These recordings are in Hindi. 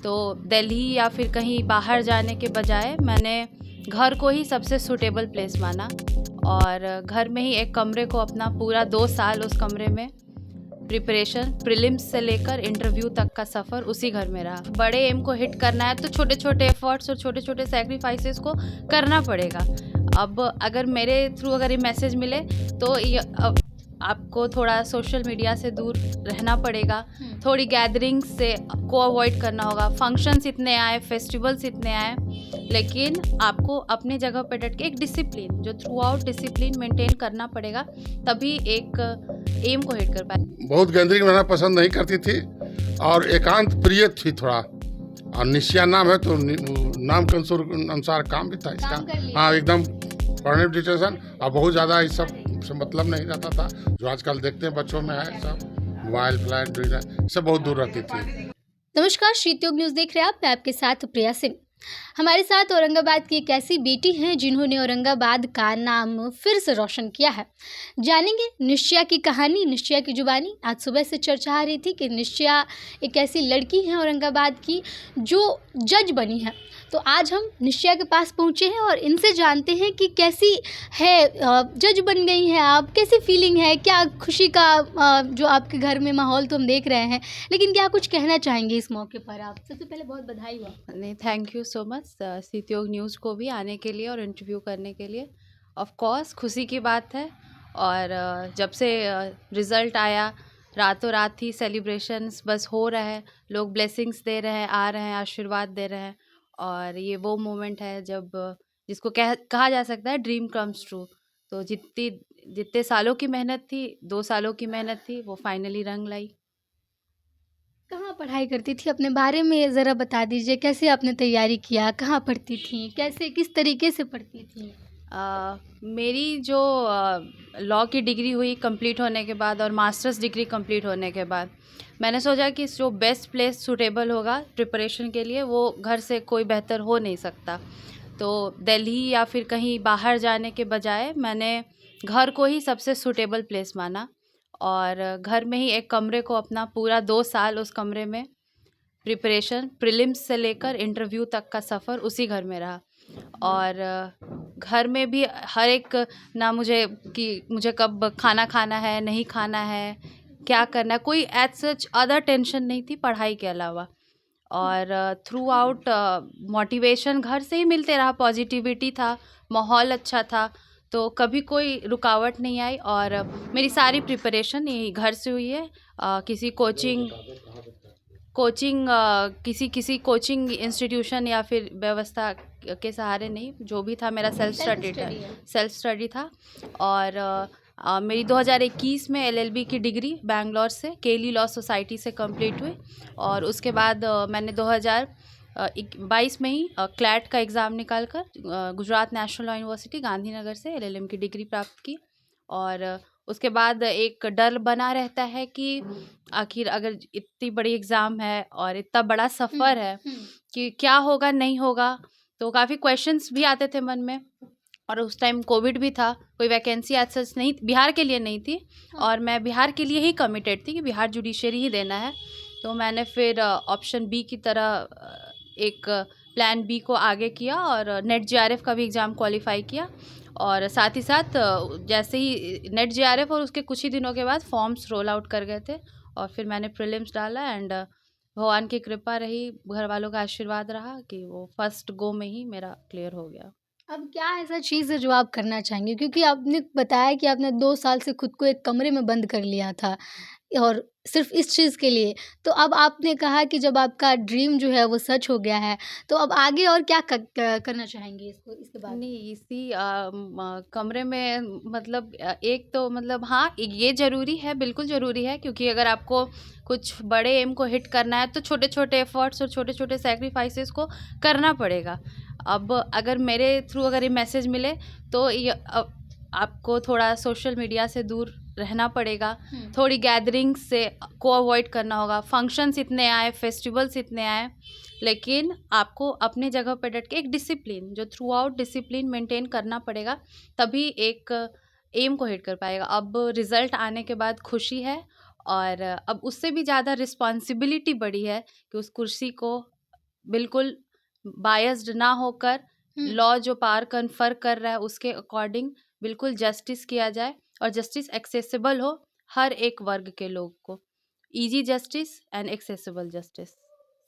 तो दिल्ली या फिर कहीं बाहर जाने के बजाय मैंने घर को ही सबसे सूटेबल प्लेस माना और घर में ही एक कमरे को अपना पूरा 2 साल उस कमरे में प्रिपरेशन प्रीलिम्स से लेकर इंटरव्यू तक का सफ़र उसी घर में रहा। बड़े एम को हिट करना है तो छोटे छोटे एफर्ट्स और छोटे छोटे सेक्रीफाइसेस को करना पड़ेगा। अब अगर मेरे थ्रू अगर ये मैसेज मिले तो आपको थोड़ा सोशल मीडिया से दूर रहना पड़ेगा, थोड़ी गैदरिंग्स से को अवॉइड करना होगा। फंक्शंस इतने आए, फेस्टिवल्स इतने आए, लेकिन आपको अपनी जगह पर डट के एक डिसिप्लिन जो थ्रू आउट डिसिप्लिन मेंटेन करना पड़ेगा, तभी एक एम को हिट कर पाए। बहुत गैदरिंग रहना पसंद नहीं करती थी और एकांत प्रिय थी थोड़ा, और निश्चय नाम है तो नाम के अनुसार काम भी था इसका। हाँ, एकदम पढ़ने डिटेशन और बहुत ज़्यादा इस सब से मतलब नहीं रहता था जो आजकल देखते हैं बच्चों में है। सब मोबाइल फ्लैट सब बहुत दूर रहती थी। नमस्कार, श्रीतयोग न्यूज़ देख रहे हैं आप। मैं आपके साथ प्रिया सिंह। हमारे साथ औरंगाबाद की एक ऐसी बेटी हैं जिन्होंने औरंगाबाद का नाम फिर से रोशन किया है। जानेंगे निश्चया की कहानी, निश्चया की जुबानी। आज सुबह से चर्चा आ रही थी कि निश्चया एक ऐसी लड़की है औरंगाबाद की जो जज बनी है। तो आज हम निश्चया के पास पहुंचे हैं और इनसे जानते हैं कि कैसी है, जज बन गई हैं आप, कैसी फीलिंग है, क्या खुशी का जो आपके घर में माहौल तो हम देख रहे हैं, लेकिन क्या कुछ कहना चाहेंगे इस मौके पर आप? सबसे पहले बहुत बधाई हो। नहीं, थैंक यू सो मच श्रीतयोग न्यूज़ को भी आने के लिए और इंटरव्यू करने के लिए। ऑफ कोर्स खुशी की बात है और जब से रिज़ल्ट आया रातों रात ही सेलिब्रेशंस बस हो रहा है, लोग ब्लेसिंग्स दे रहे हैं, आ रहे हैं, आशीर्वाद दे रहे हैं और ये वो मोमेंट है जब जिसको कहा जा सकता है ड्रीम कम्स ट्रू। तो जितने सालों की मेहनत थी, 2 सालों की मेहनत थी, वो फाइनली रंग लाई। कहाँ पढ़ाई करती थी, अपने बारे में ज़रा बता दीजिए। कैसे आपने तैयारी किया, कहाँ पढ़ती थी, कैसे किस तरीके से पढ़ती थी? मेरी जो लॉ की डिग्री हुई कंप्लीट होने के बाद और मास्टर्स डिग्री कंप्लीट होने के बाद मैंने सोचा कि जो बेस्ट प्लेस सूटेबल होगा प्रिपरेशन के लिए वो घर से कोई बेहतर हो नहीं सकता। तो दिल्ली या फिर कहीं बाहर जाने के बजाय मैंने घर को ही सबसे सूटेबल प्लेस माना और घर में ही एक कमरे को अपना पूरा 2 साल उस कमरे में प्रिपरेशन प्रीलिम्स से लेकर इंटरव्यू तक का सफ़र उसी घर में रहा। और घर में भी हर एक ना मुझे कब खाना खाना है, नहीं खाना है, क्या करना है, कोई एज सच अदर टेंशन नहीं थी पढ़ाई के अलावा। और थ्रू आउट मोटिवेशन घर से ही मिलते रहा, पॉजिटिविटी था, माहौल अच्छा था, तो कभी कोई रुकावट नहीं आई और मेरी सारी प्रिपरेशन यही घर से हुई है। किसी किसी कोचिंग इंस्टीट्यूशन या फिर व्यवस्था के सहारे नहीं, जो भी था मेरा सेल्फ स्टडी था। और मेरी 2021 में LLB की डिग्री बैंगलोर से केली लॉ सोसाइटी से कंप्लीट हुई और उसके बाद मैंने 2022 में ही क्लैट का एग्ज़ाम निकालकर Gujarat national law university Gandhinagar से LLM की डिग्री प्राप्त की। और उसके बाद एक डर बना रहता है कि आखिर अगर इतनी बड़ी एग्ज़ाम है और इतना बड़ा सफ़र है कि क्या होगा नहीं होगा, तो काफ़ी क्वेश्चंस भी आते थे मन में। और उस टाइम कोविड भी था, कोई वैकेंसी एज सच नहीं बिहार के लिए नहीं थी और मैं बिहार के लिए ही कमिटेड थी कि बिहार जुडिशरी ही देना है। तो मैंने फिर ऑप्शन बी की तरह एक प्लान बी को आगे किया और नेट JRF का भी एग्ज़ाम क्वालिफाई किया। और साथ ही साथ जैसे ही नेट JRF और उसके कुछ ही दिनों के बाद फॉर्म्स रोल आउट कर गए थे और फिर मैंने प्रीलिम्स डाला एंड भगवान की कृपा रही, घर वालों का आशीर्वाद रहा कि वो फर्स्ट गो में ही मेरा क्लियर हो गया। अब क्या ऐसा चीज़ है जो आप करना चाहेंगे? क्योंकि आपने बताया कि आपने 2 साल से खुद को एक कमरे में बंद कर लिया था और सिर्फ इस चीज़ के लिए। तो अब आपने कहा कि जब आपका ड्रीम जो है वो सच हो गया है, तो अब आगे और क्या करना चाहेंगे इसके बाद? नहीं, इसी कमरे में मतलब एक तो मतलब हाँ, ये ज़रूरी है, बिल्कुल ज़रूरी है, क्योंकि अगर आपको कुछ बड़े एम को हिट करना है तो छोटे छोटे एफर्ट्स और छोटे छोटे सेक्रीफाइसेस को करना पड़ेगा। अब अगर मेरे थ्रू अगर ये मैसेज मिले तो आपको थोड़ा सोशल मीडिया से दूर रहना पड़ेगा, थोड़ी गैदरिंग्स से को अवॉइड करना होगा। फंक्शंस इतने आए, फेस्टिवल्स इतने आए, लेकिन आपको अपनी जगह पर डट के एक डिसिप्लिन जो थ्रू आउट डिसिप्लिन मेंटेन करना पड़ेगा, तभी एक एम को हिट कर पाएगा। अब रिज़ल्ट आने के बाद खुशी है और अब उससे भी ज़्यादा रिस्पॉन्सिबिलिटी बढ़ी है कि उस कुर्सी को बिल्कुल बायस्ड ना होकर लॉ जो पावर कन्फर कर रहा है उसके अकॉर्डिंग बिल्कुल जस्टिस किया जाए और जस्टिस एक्सेसिबल हो हर एक वर्ग के लोग को। Easy justice and accessible justice.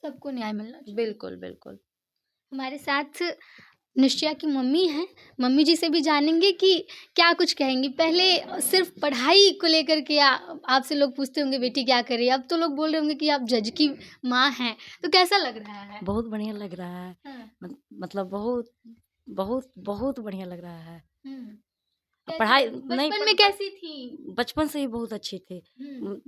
सबको न्याय मिलना चाहिए। बिल्कुल बिल्कुल। हमारे साथ निश्चया की मम्मी हैं, मम्मी जी से भी जानेंगे कि क्या कुछ कहेंगी। पहले सिर्फ पढ़ाई को लेकर के आपसे लोग पूछते होंगे बेटी क्या कर रही है, अब तो लोग बोल रहे होंगे कि आप जज की माँ हैं, तो कैसा लग रहा है? बहुत बढ़िया लग रहा है। हाँ। मतलब बहुत बहुत बहुत बढ़िया लग रहा है। कैसे- पढ़ाई नहीं बचपन में कैसी थी? बचपन से ही बहुत अच्छी थी।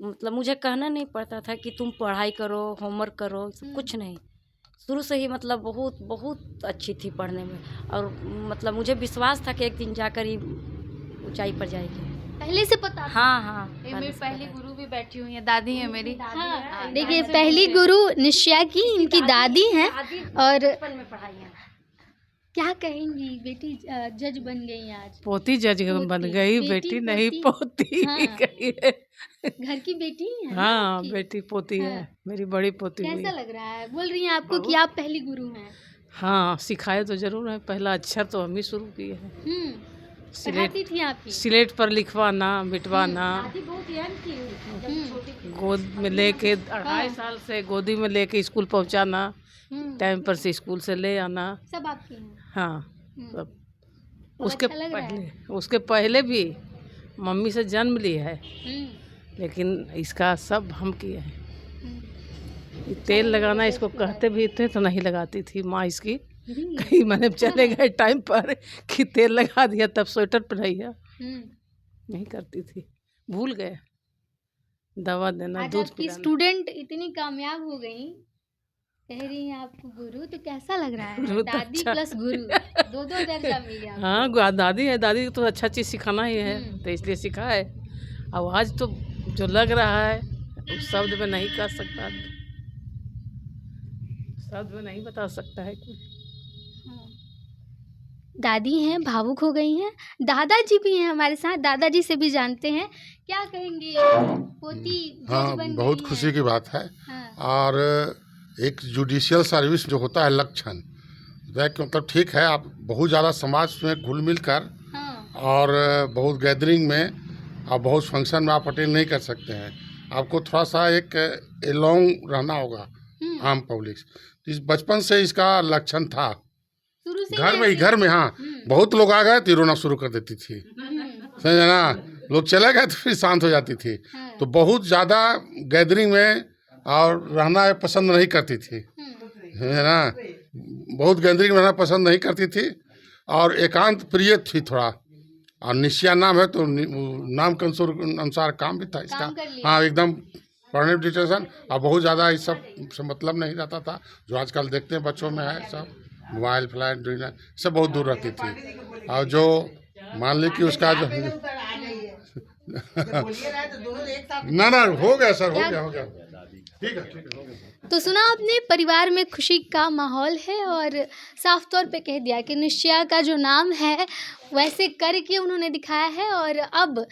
मतलब मुझे कहना नहीं पड़ता था कि तुम पढ़ाई करो, होमवर्क करो, सब कुछ नहीं। शुरू से ही मतलब बहुत बहुत अच्छी थी पढ़ने में, और मतलब मुझे विश्वास था कि एक दिन जाकर ही ऊंचाई पर जाएगी। पहले से पता था? हाँ हाँ, ये मेरी पहली गुरु भी बैठी हुई है, दादी है मेरी। हाँ, देखिए पहली गुरु निश्चया की इनकी दादी हैं। और बचपन में पढ़ाई है। क्या कहेंगी बेटी, जज बन गई आज? पोती जज बन पोती, गई, बेटी, बेटी नहीं पोती। पोती हाँ। गई है। घर की बेटी है ना हाँ, आपकी? बेटी पोती है, हाँ। मेरी बड़ी पोती हुई कैसा है। लग रहा है? बोल रही हैं आपको कि आप पहली गुरु हैं। हाँ, सिखाए तो जरूर है, पहला अक्षर तो हम ही शुरू किए हैं। पढ़ाती थी आपकी? स्लेट पर लिखवाना, मिटवाना, दादी बहुत यंग थी जब छोटी थी। गोद में लेके 2.5 साल से गोदी में लेके स्कूल पहुंचाना, टाइम पर से स्कूल से ले आना। सब आपकी हैं। हाँ, हम्म। सब। और उसके अच्छा लग रहा है? उसके पहले भी मम्मी से जन्म ली है, हम्म, लेकिन इसका सब हम किए हैं। हम्म। ये तेल लगाना इसको कहते भी थे तो नहीं लगाती थी माँ इसकी। कहीं मैंने चले गए टाइम पर कि तेल लगा दिया, तब स्वेटर पहनाई है, नहीं करती थी, भूल गए। दवा देना, आज दूध आपकी पिलाना। स्टूडेंट इतनी कामयाब हो गई, कह रही हैं आपको गुरु, तो कैसा लग रहा है? गुरु तो दादी अच्छा। प्लस गुरु, दो दर्जा मिल गया। हाँ, दादी है, दादी को तो अच्छा चीज़ सिखाना ही है, तो इसलिए सिखा है। अब आज तो जो लग रहा है उस शब्द में नहीं कर सकता आदमी। शब्द में नहीं बता सकता है कोई। दादी हैं, भावुक हो गई हैं। दादाजी भी हैं हमारे साथ, दादाजी से भी जानते हैं क्या कहेंगे। पोती जज हाँ, बन बहुत गई खुशी हैं। की बात है। हाँ, और एक जुडिशियल सर्विस जो होता है लक्षण, मतलब ठीक है, आप बहुत ज़्यादा समाज में घुल मिल कर हाँ, और बहुत गैदरिंग में और बहुत फंक्शन में आप अटेंड नहीं कर सकते हैं। आपको थोड़ा सा एक एलोंग रहना होगा आम पब्लिक। इस बचपन से इसका लक्षण था, शुरू से घर में ही, घर में। हाँ, बहुत लोग आ गए तो रोना शुरू कर देती थी, समझे ना। लोग चले गए तो फिर शांत हो जाती थी। तो बहुत ज़्यादा गैदरिंग में और रहना पसंद नहीं करती थी, समझे ना। बहुत गैदरिंग में रहना पसंद नहीं करती थी और एकांत प्रिय थी थोड़ा। और निश्चया नाम है तो नाम के अनुसार काम भी था इसका। काम कर लिया। हाँ, एकदम परमानेंट डिटेंशन। और बहुत ज़्यादा इस सब से मतलब नहीं रहता था जो आजकल देखते हैं बच्चों में है, सब मोबाइल फ्लाइट ड्रीना सब बहुत दूर रहती थी। और जो मान ली कि उसका जो ना हो गया सर, हो गया ठीक है हो गया। तो सुना आपने, परिवार में खुशी का माहौल है और साफ तौर पे कह दिया कि निश्चया का जो नाम है वैसे करके उन्होंने दिखाया है। और अब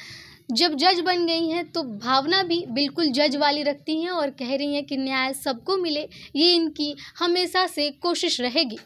जब जज बन गई हैं तो भावना भी बिल्कुल जज वाली रखती हैं और कह रही हैं कि न्याय सबको मिले, ये इनकी हमेशा से कोशिश रहेगी।